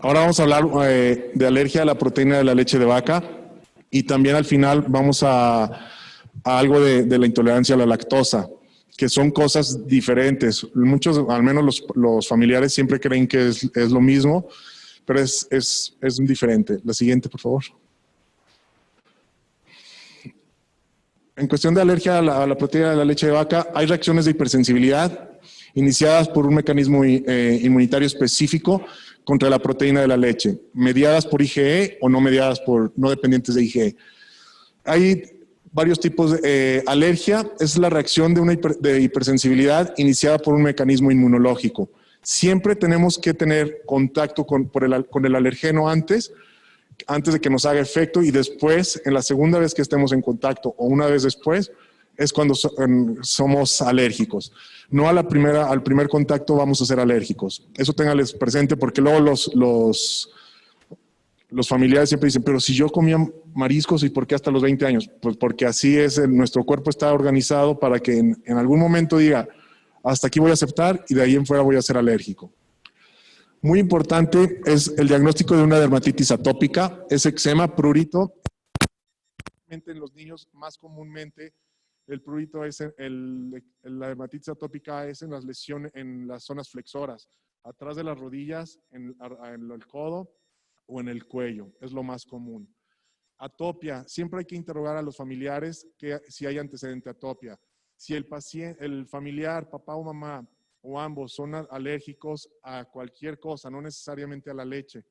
Ahora vamos a hablar de alergia a la proteína de la leche de vaca y también al final vamos a algo de la intolerancia a la lactosa, que son cosas diferentes. Muchos, al menos los familiares, siempre creen que es lo mismo, pero es diferente. La siguiente, por favor. En cuestión de alergia a la proteína de la leche de vaca, hay reacciones de hipersensibilidad iniciadas por un mecanismo inmunitario específico contra la proteína de la leche, mediadas por IgE o no mediadas por no dependientes de IgE. Hay varios tipos de alergia, es la reacción de hipersensibilidad iniciada por un mecanismo inmunológico. Siempre tenemos que tener contacto con el alergeno antes de que nos haga efecto, y después, en la segunda vez que estemos en contacto o una vez después, es cuando somos alérgicos. No al primer contacto vamos a ser alérgicos. Eso ténganles presente, porque luego los familiares siempre dicen, pero si yo comía mariscos, ¿y por qué hasta los 20 años? Pues porque así es, nuestro cuerpo está organizado para que en algún momento diga, hasta aquí voy a aceptar y de ahí en fuera voy a ser alérgico. Muy importante es el diagnóstico de una dermatitis atópica, es eczema, prurito. En los niños, más comúnmente, el prurito es la dermatitis atópica es en las lesiones, en las zonas flexoras, atrás de las rodillas, en el codo o en el cuello, es lo más común. Atopia, siempre hay que interrogar a los familiares si hay antecedente de atopia. Si el familiar, papá o mamá, o ambos son alérgicos a cualquier cosa, no necesariamente a la leche,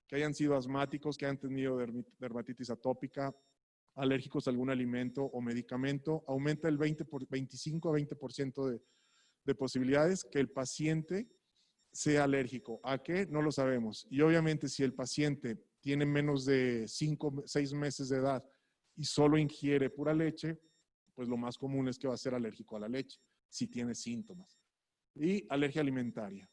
que hayan sido asmáticos, que hayan tenido dermatitis atópica, alérgicos a algún alimento o medicamento, aumenta el 25 a 20% de posibilidades que el paciente sea alérgico. ¿A qué? No lo sabemos. Y obviamente si el paciente tiene menos de 6 meses de edad y solo ingiere pura leche, pues lo más común es que va a ser alérgico a la leche, si tiene síntomas. Y alergia alimentaria.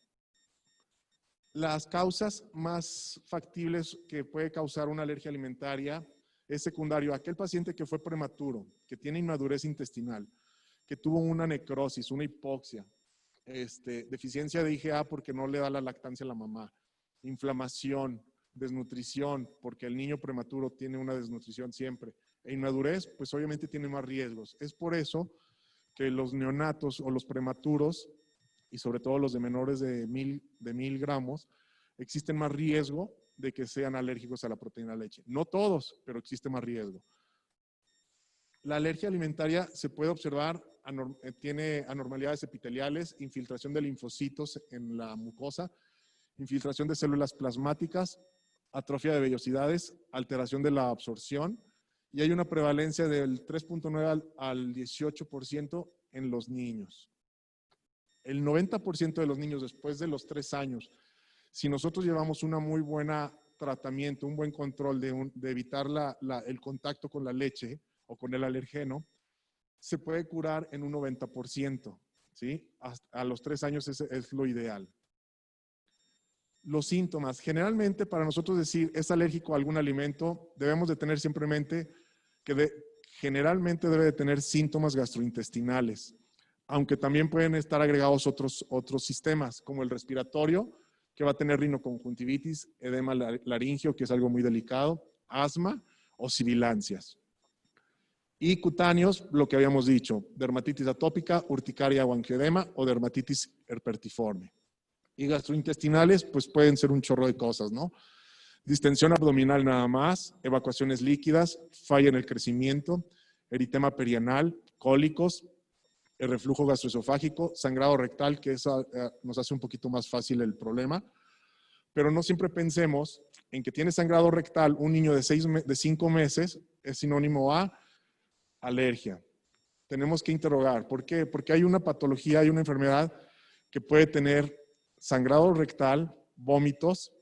Las causas más factibles que puede causar una alergia alimentaria es secundario. Aquel paciente que fue prematuro, que tiene inmadurez intestinal, que tuvo una necrosis, una hipoxia, deficiencia de IgA porque no le da la lactancia a la mamá, inflamación, desnutrición, porque el niño prematuro tiene una desnutrición siempre, e inmadurez, pues obviamente tiene más riesgos. Es por eso que los neonatos o los prematuros, y sobre todo los de menores de 1000 gramos, existen más riesgo de que sean alérgicos a la proteína de leche. No todos, pero existe más riesgo. La alergia alimentaria se puede observar, tiene anormalidades epiteliales, infiltración de linfocitos en la mucosa, infiltración de células plasmáticas, atrofia de vellosidades, alteración de la absorción, y hay una prevalencia del 3.9 al 18% en los niños. El 90% de los niños después de los 3 años, si nosotros llevamos una muy buena tratamiento, un buen control de evitar el contacto con la leche o con el alergeno, se puede curar en un 90%, ¿sí? A los 3 años es lo ideal. Los síntomas. Generalmente, para nosotros decir es alérgico a algún alimento, debemos de tener siempre en mente que generalmente debe de tener síntomas gastrointestinales, aunque también pueden estar agregados otros sistemas, como el respiratorio, que va a tener rinoconjuntivitis, edema laringio, que es algo muy delicado, asma o sibilancias. Y cutáneos, lo que habíamos dicho, dermatitis atópica, urticaria o angioedema o dermatitis herpetiforme. Y gastrointestinales, pues pueden ser un chorro de cosas, ¿no? Distensión abdominal nada más, evacuaciones líquidas, falla en el crecimiento, eritema perianal, cólicos, el reflujo gastroesofágico, sangrado rectal, que eso nos hace un poquito más fácil el problema. Pero no siempre pensemos en que tiene sangrado rectal un niño de 5 meses, es sinónimo a alergia. Tenemos que interrogar. ¿Por qué? Porque hay una patología, hay una enfermedad que puede tener sangrado rectal, vómitos,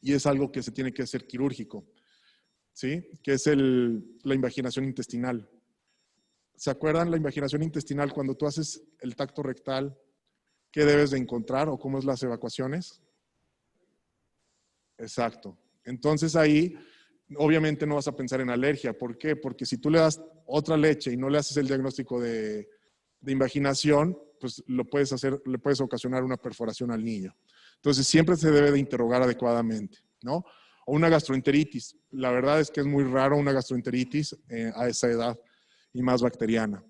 y es algo que se tiene que hacer quirúrgico, ¿sí? Que es la invaginación intestinal. ¿Se acuerdan la invaginación intestinal cuando tú haces el tacto rectal? ¿Qué debes de encontrar o cómo es las evacuaciones? Exacto. Entonces ahí, obviamente no vas a pensar en alergia. ¿Por qué? Porque si tú le das otra leche y no le haces el diagnóstico de invaginación, pues le puedes ocasionar una perforación al niño. Entonces, siempre se debe de interrogar adecuadamente, ¿no? O una gastroenteritis. La verdad es que es muy raro una gastroenteritis a esa edad y más bacteriana.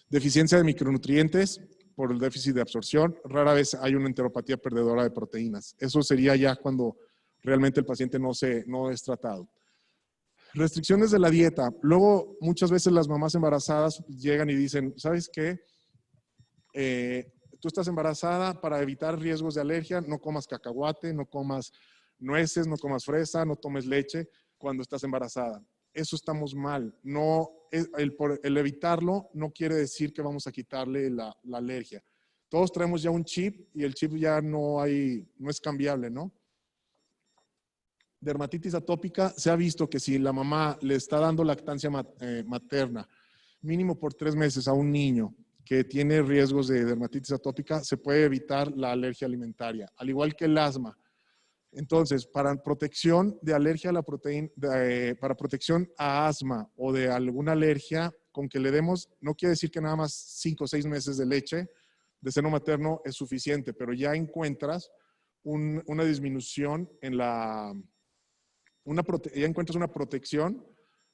Deficiencia de micronutrientes por el déficit de absorción. Rara vez hay una enteropatía perdedora de proteínas. Eso sería ya cuando realmente el paciente no es tratado. Restricciones de la dieta. Luego, muchas veces las mamás embarazadas llegan y dicen, ¿sabes qué? Tú estás embarazada, para evitar riesgos de alergia, no comas cacahuate, no comas nueces, no comas fresa, no tomes leche cuando estás embarazada. Eso estamos mal. No, el evitarlo no quiere decir que vamos a quitarle la alergia. Todos traemos ya un chip y el chip ya no es cambiable, ¿no? Dermatitis atópica, se ha visto que si la mamá le está dando lactancia materna mínimo por 3 meses a un niño que tiene riesgos de dermatitis atópica, se puede evitar la alergia alimentaria, al igual que el asma. Entonces, para protección de alergia a la proteína, para protección a asma o de alguna alergia, con que le demos, no quiere decir que nada más 5 o 6 meses de leche de seno materno es suficiente, pero ya encuentras una disminución en ya encuentras una protección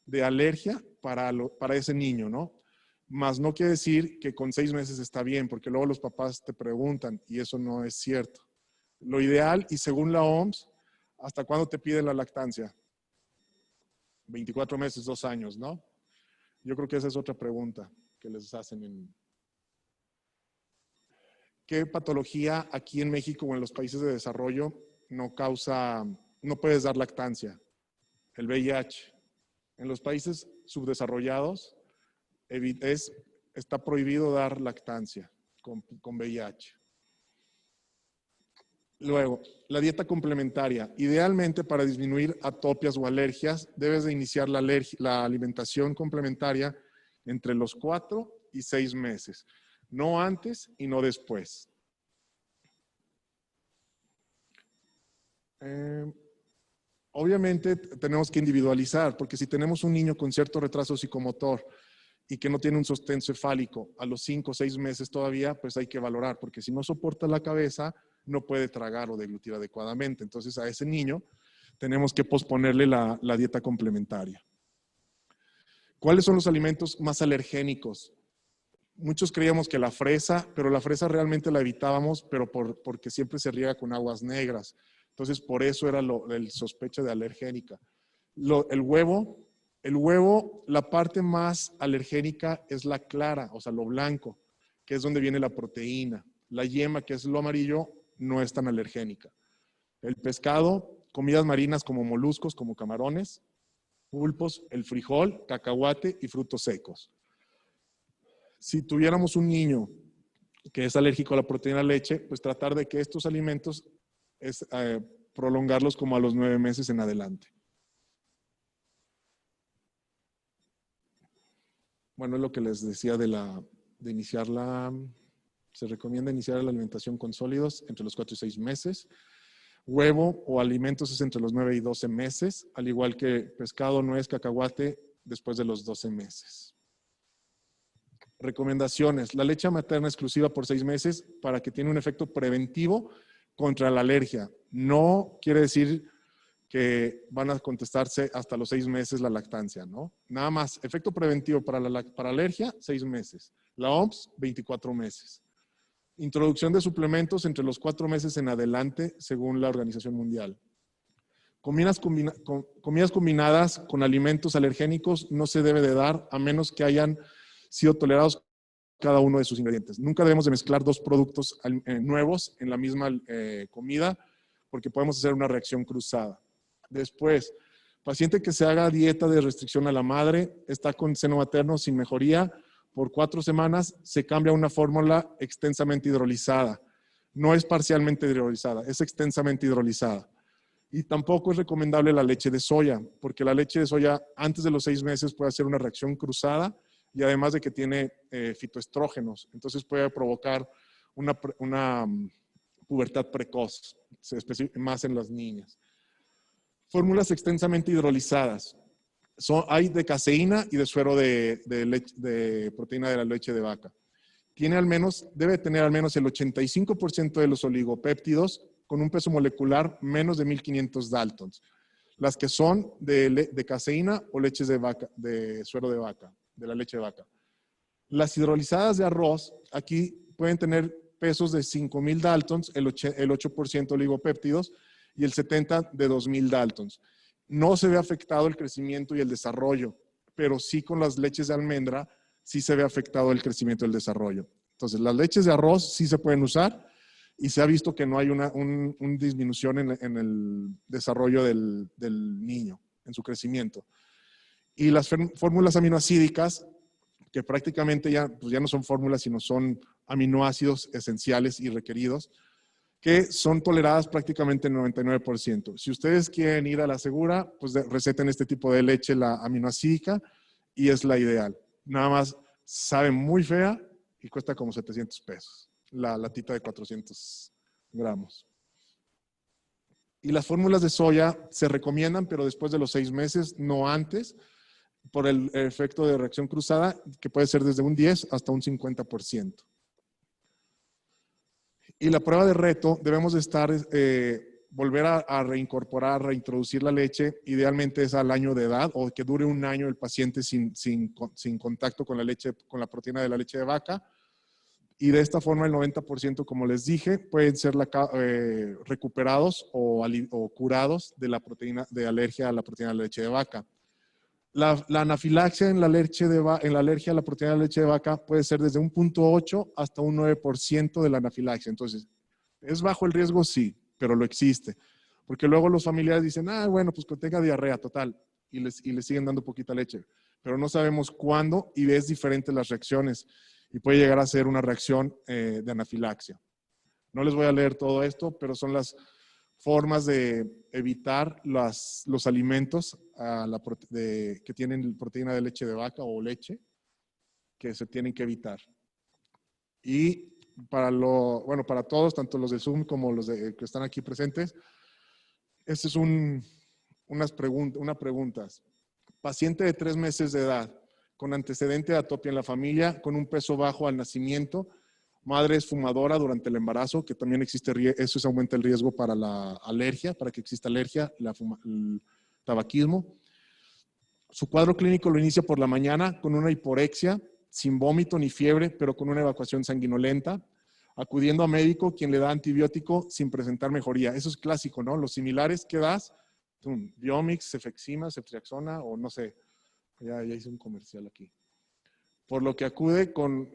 de alergia para ese niño, ¿no? Más no quiere decir que con 6 meses está bien, porque luego los papás te preguntan y eso no es cierto. Lo ideal, y según la OMS, ¿hasta cuándo te piden la lactancia? 24 meses, 2 años, ¿no? Yo creo que esa es otra pregunta que les hacen. ¿Qué patología aquí en México o en los países de desarrollo no puedes dar lactancia? El VIH. En los países subdesarrollados está prohibido dar lactancia con VIH. Luego, la dieta complementaria. Idealmente, para disminuir atopias o alergias, debes de iniciar la alimentación complementaria entre los 4 y 6 meses. No antes y no después. Obviamente tenemos que individualizar, porque si tenemos un niño con cierto retraso psicomotor y que no tiene un sostén cefálico a los 5 o 6 meses todavía, pues hay que valorar, porque si no soporta la cabeza, no puede tragar o deglutir adecuadamente. Entonces a ese niño tenemos que posponerle la dieta complementaria. ¿Cuáles son los alimentos más alergénicos? Muchos creíamos que la fresa, pero la fresa realmente la evitábamos, pero porque siempre se riega con aguas negras. Entonces, por eso era el sospecha de alergénica. El huevo, la parte más alergénica es la clara, o sea, lo blanco, que es donde viene la proteína. La yema, que es lo amarillo, no es tan alergénica. El pescado, comidas marinas como moluscos, como camarones, pulpos, el frijol, cacahuate y frutos secos. Si tuviéramos un niño que es alérgico a la proteína de leche, pues tratar de que estos alimentos prolongarlos como a los 9 meses en adelante. Bueno, es lo que les decía se recomienda iniciar la alimentación con sólidos entre los 4 y 6 meses. Huevo o alimentos es entre los 9 y 12 meses, al igual que pescado, nuez, cacahuate, después de los 12 meses. Recomendaciones. La leche materna exclusiva por 6 meses para que tiene un efecto preventivo contra la alergia. No quiere decir que van a contestarse hasta los 6 meses la lactancia, ¿no? Nada más, efecto preventivo para alergia, 6 meses. La OMS, 24 meses. Introducción de suplementos entre los 4 meses en adelante, según la Organización Mundial. Comidas combinadas con alimentos alergénicos no se debe de dar a menos que hayan sido tolerados cada uno de sus ingredientes. Nunca debemos de mezclar 2 productos nuevos en la misma comida porque podemos hacer una reacción cruzada. Después, paciente que se haga dieta de restricción a la madre, está con seno materno sin mejoría, por 4 semanas se cambia a una fórmula extensamente hidrolizada. No es parcialmente hidrolizada, es extensamente hidrolizada. Y tampoco es recomendable la leche de soya, porque la leche de soya antes de los 6 meses puede hacer una reacción cruzada y además de que tiene fitoestrógenos, entonces puede provocar una pubertad precoz, más en las niñas. Fórmulas extensamente hidrolizadas. Hay de caseína y de suero de proteína de la leche de vaca. Debe tener al menos el 85% de los oligopéptidos con un peso molecular menos de 1500 Daltons. Las que son de caseína o leches de vaca, de suero de vaca, de la leche de vaca. Las hidrolizadas de arroz, aquí pueden tener pesos de 5000 Daltons, el 8% oligopéptidos y el 70% de 2000 Daltons. No se ve afectado el crecimiento y el desarrollo, pero sí con las leches de almendra sí se ve afectado el crecimiento y el desarrollo. Entonces, las leches de arroz sí se pueden usar y se ha visto que no hay una disminución en el desarrollo del niño, en su crecimiento. Y las fórmulas aminoácidicas, que prácticamente ya no son fórmulas, sino son aminoácidos esenciales y requeridos, que son toleradas prácticamente el 99%. Si ustedes quieren ir a la segura, pues receten este tipo de leche, la aminoácidica, y es la ideal. Nada más sabe muy fea y cuesta como 700 pesos, la latita de 400 gramos. Y las fórmulas de soya se recomiendan, pero después de los 6 meses, no antes, por el efecto de reacción cruzada, que puede ser desde un 10 hasta un 50%. Y la prueba de reto, debemos de estar, volver a reintroducir la leche, idealmente es al año de edad, o que dure un año el paciente sin contacto con la leche, con la proteína de la leche de vaca. Y de esta forma el 90%, como les dije, pueden ser recuperados o curados de la proteína de alergia a la proteína de la leche de vaca. La anafilaxia en la alergia a la proteína de la leche de vaca puede ser desde un 0.8 hasta un 9% de la anafilaxia. Entonces, ¿es bajo el riesgo? Sí, pero lo existe. Porque luego los familiares dicen, bueno, pues que tenga diarrea total, y le siguen dando poquita leche. Pero no sabemos cuándo y es diferente las reacciones. Y puede llegar a ser una reacción de anafilaxia. No les voy a leer todo esto, pero son las formas de evitar los alimentos que tienen proteína de leche de vaca o leche, que se tienen que evitar. Y para todos, tanto los de Zoom como los que están aquí presentes, esta es unas preguntas. Paciente de 3 meses de edad, con antecedente de atopia en la familia, con un peso bajo al nacimiento, madre es fumadora durante el embarazo, que también eso aumenta el riesgo para la alergia, para que exista alergia, el tabaquismo. Su cuadro clínico lo inicia por la mañana con una hiporexia, sin vómito ni fiebre, pero con una evacuación sanguinolenta, acudiendo a médico, quien le da antibiótico sin presentar mejoría. Eso es clásico, ¿no? Los similares que das, Biomix, Cefexima, Ceftriaxona, o no sé, ya hice un comercial aquí. Por lo que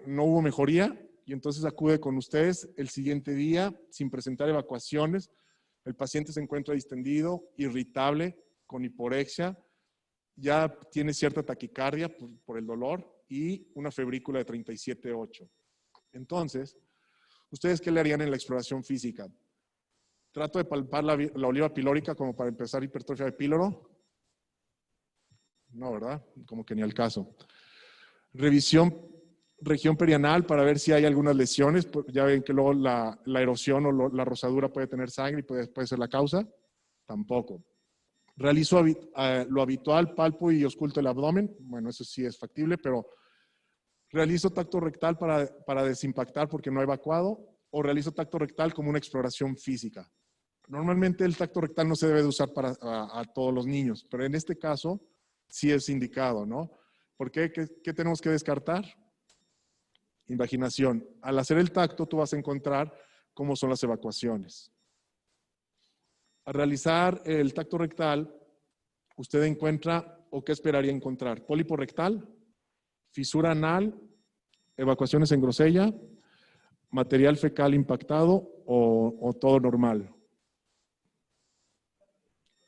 no hubo mejoría, y entonces acude con ustedes el siguiente día sin presentar evacuaciones. El paciente se encuentra distendido, irritable, con hiporexia, ya tiene cierta taquicardia por el dolor y una febrícula de 37.8. Entonces, ¿ustedes qué le harían en la exploración física? Trato de palpar la oliva pilórica como para empezar hipertrofia de píloro. No, ¿verdad? Como que ni al caso. Revisión región perianal para ver si hay algunas lesiones. Ya ven que luego la erosión o la rosadura puede tener sangre y puede ser la causa. Tampoco. Realizo lo habitual, palpo y ausculto el abdomen. Bueno, eso sí es factible, pero realizo tacto rectal para desimpactar porque no he evacuado, o realizo tacto rectal como una exploración física. Normalmente el tacto rectal no se debe de usar a todos los niños, pero en este caso sí es indicado, ¿no? ¿Por qué? ¿Qué tenemos que descartar? Invaginación. Al hacer el tacto, tú vas a encontrar cómo son las evacuaciones. Al realizar el tacto rectal, usted encuentra, o qué esperaría encontrar, pólipo rectal, fisura anal, evacuaciones en grosella, material fecal impactado o todo normal.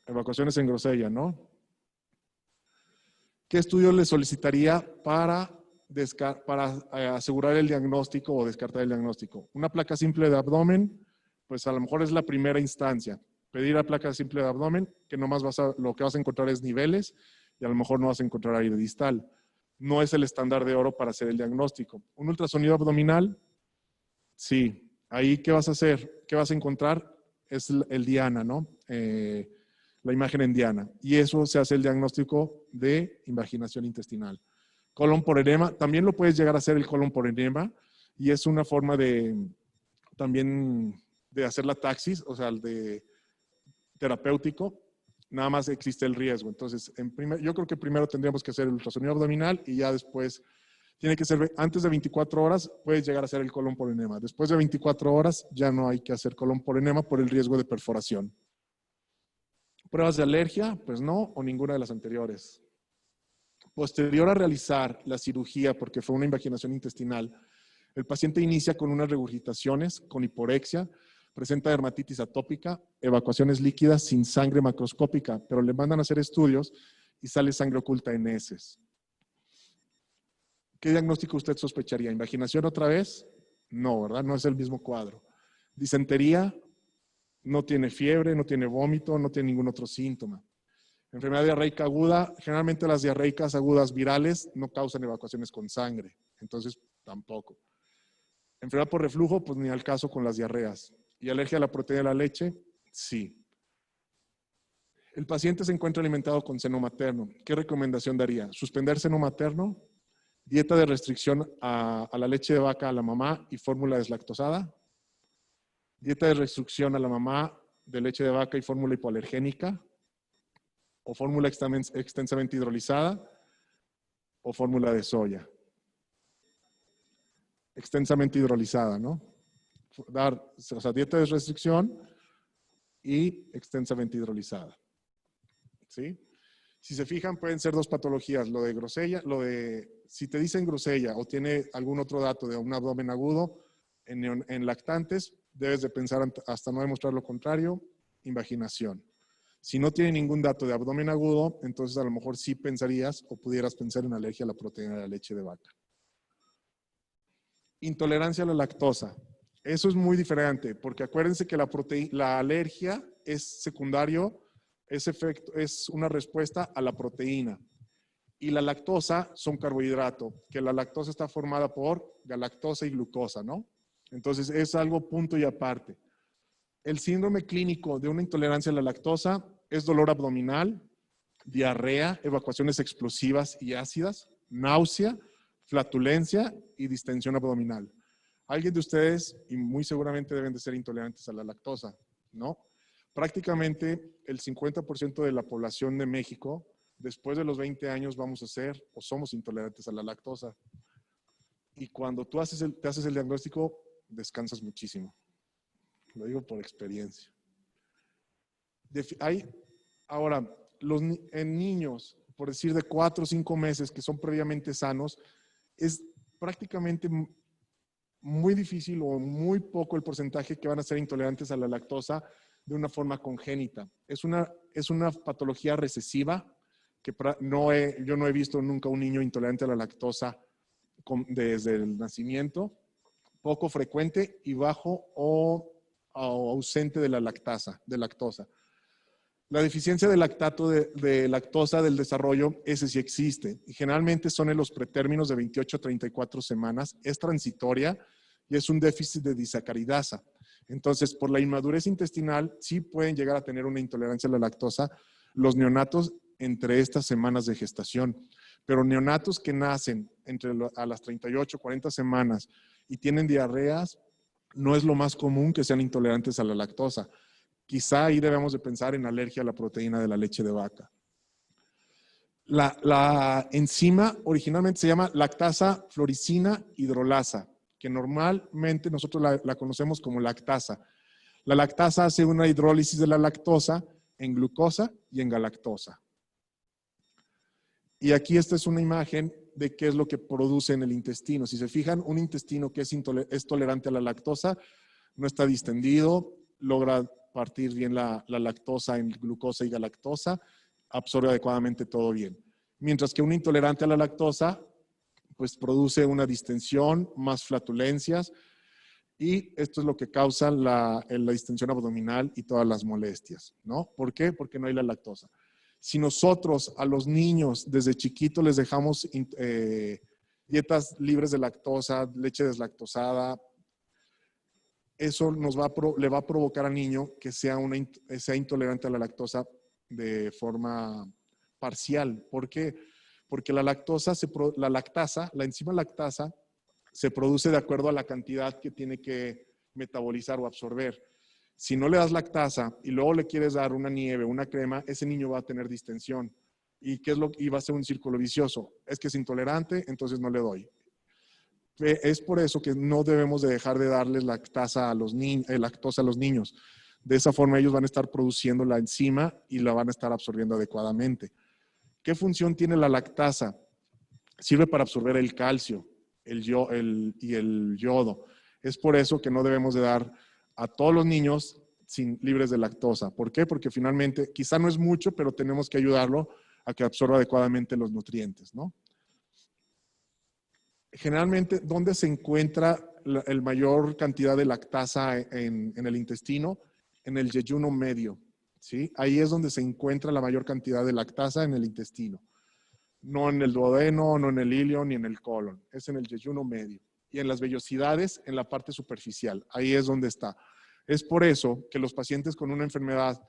Evacuaciones en grosella, ¿no? ¿Qué estudio le solicitaría para asegurar el diagnóstico o descartar el diagnóstico? Una placa simple de abdomen, pues a lo mejor es la primera instancia. Pedir la placa simple de abdomen, que nomás lo que vas a encontrar es niveles y a lo mejor no vas a encontrar aire distal. No es el estándar de oro para hacer el diagnóstico. Un ultrasonido abdominal, sí. Ahí, ¿qué vas a hacer? ¿Qué vas a encontrar? Es el Diana, ¿no? La imagen en Diana. Y eso se hace el diagnóstico de invaginación intestinal. Colon por enema, también lo puedes llegar a hacer el colon por enema y es una forma de también de hacer la taxis, o sea, el de terapéutico, nada más existe el riesgo. Entonces, yo creo que primero tendríamos que hacer el ultrasonido abdominal y ya después tiene que ser, antes de 24 horas puedes llegar a hacer el colon por enema. Después de 24 horas ya no hay que hacer colon por enema por el riesgo de perforación. Pruebas de alergia, pues no, o ninguna de las anteriores. Posterior a realizar la cirugía, porque fue una invaginación intestinal, el paciente inicia con unas regurgitaciones, con hiporexia, presenta dermatitis atópica, evacuaciones líquidas sin sangre macroscópica, pero le mandan a hacer estudios y sale sangre oculta en heces. ¿Qué diagnóstico usted sospecharía? ¿Invaginación otra vez? No, ¿verdad? No es el mismo cuadro. Disentería, no tiene fiebre, no tiene vómito, no tiene ningún otro síntoma. Enfermedad diarreica aguda, generalmente las diarreicas agudas virales no causan evacuaciones con sangre, entonces tampoco. Enfermedad por reflujo, pues ni al caso con las diarreas. ¿Y alergia a la proteína de la leche? Sí. El paciente se encuentra alimentado con seno materno. ¿Qué recomendación daría? ¿Suspender seno materno? ¿Dieta de restricción a la leche de vaca a la mamá y fórmula deslactosada? ¿Dieta de restricción a la mamá de leche de vaca y fórmula hipoalergénica? ¿O fórmula extensamente hidrolizada? ¿O fórmula de soya? Extensamente hidrolizada, ¿no? O sea, dieta de restricción y extensamente hidrolizada. ¿Sí? Si se fijan, pueden ser dos patologías, lo de grosella, si te dicen grosella o tiene algún otro dato de un abdomen agudo, en lactantes, debes de pensar hasta no demostrar lo contrario, invaginación. Si no tiene ningún dato de abdomen agudo, entonces a lo mejor sí pensarías o pudieras pensar en alergia a la proteína de la leche de vaca. Intolerancia a la lactosa. Eso es muy diferente, porque acuérdense que la alergia es secundario, es una respuesta a la proteína. Y la lactosa son carbohidrato, que la lactosa está formada por galactosa y glucosa, ¿no? Entonces es algo punto y aparte. El síndrome clínico de una intolerancia a la lactosa es dolor abdominal, diarrea, evacuaciones explosivas y ácidas, náusea, flatulencia y distensión abdominal. Alguien de ustedes, y muy seguramente deben de ser intolerantes a la lactosa, ¿no? Prácticamente el 50% de la población de México, después de los 20 años, vamos a ser o somos intolerantes a la lactosa. Y cuando tú te haces el diagnóstico, descansas muchísimo. Lo digo por experiencia. Ahora, en niños, por decir de 4 o 5 meses que son previamente sanos, es prácticamente muy difícil o muy poco el porcentaje que van a ser intolerantes a la lactosa de una forma congénita. Es una patología recesiva que yo no he visto nunca un niño intolerante a la lactosa desde el nacimiento, poco frecuente y bajo o ausente de la lactosa. La deficiencia de lactato de lactosa del desarrollo, ese sí existe. Y generalmente son en los pretérminos de 28 a 34 semanas. Es transitoria y es un déficit de disacaridasa. Entonces, por la inmadurez intestinal, sí pueden llegar a tener una intolerancia a la lactosa los neonatos entre estas semanas de gestación. Pero neonatos que nacen a las 38 o 40 semanas y tienen diarreas, no es lo más común que sean intolerantes a la lactosa. Quizá ahí debemos de pensar en alergia a la proteína de la leche de vaca. La enzima originalmente se llama lactasa floricina hidrolasa, que normalmente nosotros la conocemos como lactasa. La lactasa hace una hidrólisis de la lactosa en glucosa y en galactosa. Y aquí esta es una imagen de qué es lo que produce en el intestino. Si se fijan, un intestino que es tolerante a la lactosa no está distendido, logra partir bien la lactosa en glucosa y galactosa, absorbe adecuadamente todo bien. Mientras que un intolerante a la lactosa, pues produce una distensión, más flatulencias, y esto es lo que causa la distensión abdominal y todas las molestias, ¿no? ¿Por qué? Porque no hay la lactosa. Si nosotros a los niños desde chiquitos les dejamos dietas libres de lactosa, leche deslactosada, eso le va a provocar al niño que sea intolerante a la lactosa de forma parcial. ¿Por qué? Porque la enzima lactasa, se produce de acuerdo a la cantidad que tiene que metabolizar o absorber. Si no le das lactasa y luego le quieres dar una nieve, una crema, ese niño va a tener distensión. ¿Y va a ser un círculo vicioso? Es que es intolerante, entonces no le doy. Es por eso que no debemos de dejar de darles lactosa a los niños. De esa forma ellos van a estar produciendo la enzima y la van a estar absorbiendo adecuadamente. ¿Qué función tiene la lactasa? Sirve para absorber el calcio y el yodo. Es por eso que no debemos de dar a todos los niños libres de lactosa. ¿Por qué? Porque finalmente, quizá no es mucho, pero tenemos que ayudarlo a que absorba adecuadamente los nutrientes, ¿no? Generalmente, ¿dónde se encuentra la mayor cantidad de lactasa en el intestino? En el yeyuno medio, ¿sí? Ahí es donde se encuentra la mayor cantidad de lactasa en el intestino. No en el duodeno, no en el ilio, ni en el colon. Es en el yeyuno medio. Y en las vellosidades, en la parte superficial. Ahí es donde está. Es por eso que los pacientes con una enfermedad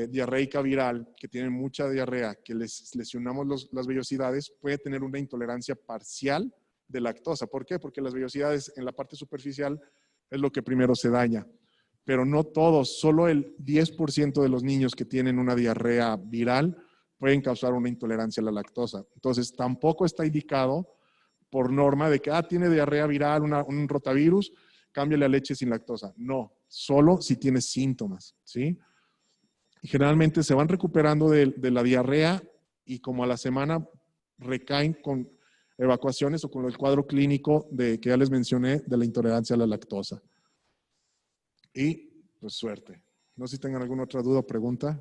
diarreica viral, que tienen mucha diarrea, que les lesionamos las vellosidades, puede tener una intolerancia parcial de lactosa. ¿Por qué? Porque las vellosidades en la parte superficial es lo que primero se daña. Pero no todos, solo el 10% de los niños que tienen una diarrea viral pueden causar una intolerancia a la lactosa. Entonces, tampoco está indicado por norma de que tiene diarrea viral, un rotavirus, cámbiale a leche sin lactosa. No, solo si tiene síntomas, ¿sí? Y generalmente se van recuperando de la diarrea y como a la semana recaen con evacuaciones o con el cuadro clínico que ya les mencioné de la intolerancia a la lactosa. Y pues suerte. No sé si tengan alguna otra duda o pregunta.